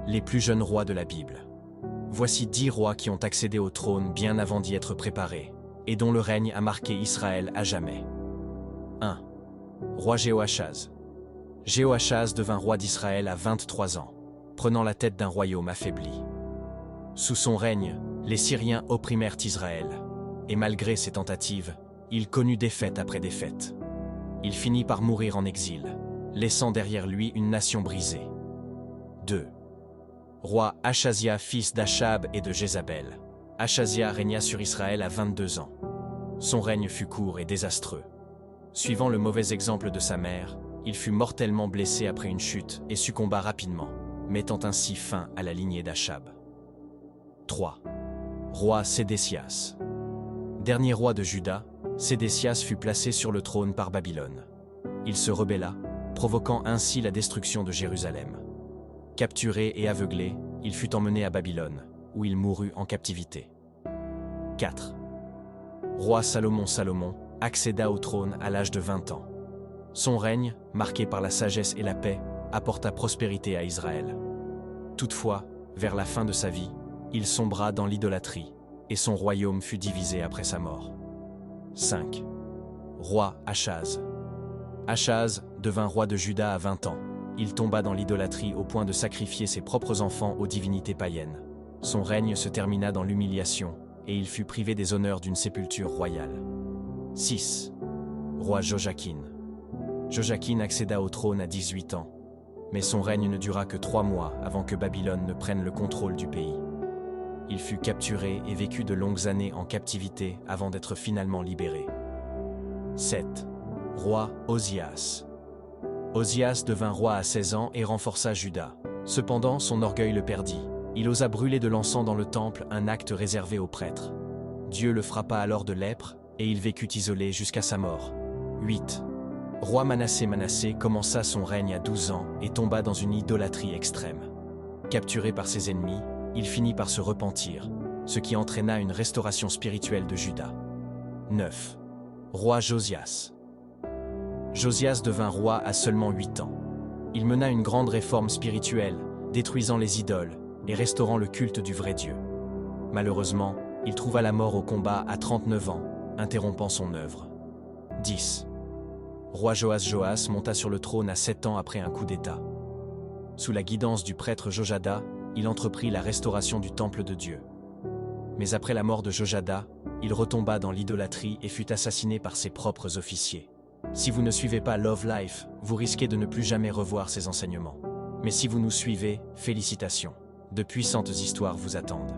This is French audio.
Les plus jeunes rois de la Bible. Voici 10 rois qui ont accédé au trône bien avant d'y être préparés, et dont le règne a marqué Israël à jamais. 1. Roi Jéhoachaz. Jéhoachaz devint roi d'Israël à 23 ans, prenant la tête d'un royaume affaibli. Sous son règne, les Syriens opprimèrent Israël, et malgré ses tentatives, il connut défaite après défaite. Il finit par mourir en exil, laissant derrière lui une nation brisée. 2. Roi Achazia, fils d'Achab et de Jézabel. Achazia régna sur Israël à 22 ans. Son règne fut court et désastreux. Suivant le mauvais exemple de sa mère, il fut mortellement blessé après une chute et succomba rapidement, mettant ainsi fin à la lignée d'Achab. 3. Roi Sédécias. Dernier roi de Juda, Sédécias fut placé sur le trône par Babylone. Il se rebella, provoquant ainsi la destruction de Jérusalem. Capturé et aveuglé, il fut emmené à Babylone, où il mourut en captivité. 4. Roi Salomon accéda au trône à l'âge de 20 ans. Son règne, marqué par la sagesse et la paix, apporta prospérité à Israël. Toutefois, vers la fin de sa vie, il sombra dans l'idolâtrie, et son royaume fut divisé après sa mort. 5. Roi Achaz. Achaz devint roi de Juda à 20 ans. Il tomba dans l'idolâtrie au point de sacrifier ses propres enfants aux divinités païennes. Son règne se termina dans l'humiliation, et il fut privé des honneurs d'une sépulture royale. 6. Roi Joachim. Joachim accéda au trône à 18 ans, mais son règne ne dura que 3 mois avant que Babylone ne prenne le contrôle du pays. Il fut capturé et vécut de longues années en captivité avant d'être finalement libéré. 7. Roi Osias. Osias devint roi à 16 ans et renforça Juda. Cependant, son orgueil le perdit. Il osa brûler de l'encens dans le temple, un acte réservé aux prêtres. Dieu le frappa alors de lèpre, et il vécut isolé jusqu'à sa mort. 8. Roi Manassé commença son règne à 12 ans et tomba dans une idolâtrie extrême. Capturé par ses ennemis, il finit par se repentir, ce qui entraîna une restauration spirituelle de Juda. 9. Roi Josias. Josias devint roi à seulement 8 ans. Il mena une grande réforme spirituelle, détruisant les idoles et restaurant le culte du vrai Dieu. Malheureusement, il trouva la mort au combat à 39 ans, interrompant son œuvre. 10. Roi Joas monta sur le trône à 7 ans après un coup d'État. Sous la guidance du prêtre Jojada, il entreprit la restauration du temple de Dieu. Mais après la mort de Jojada, il retomba dans l'idolâtrie et fut assassiné par ses propres officiers. Si vous ne suivez pas Love Life, vous risquez de ne plus jamais revoir ces enseignements. Mais si vous nous suivez, félicitations. De puissantes histoires vous attendent.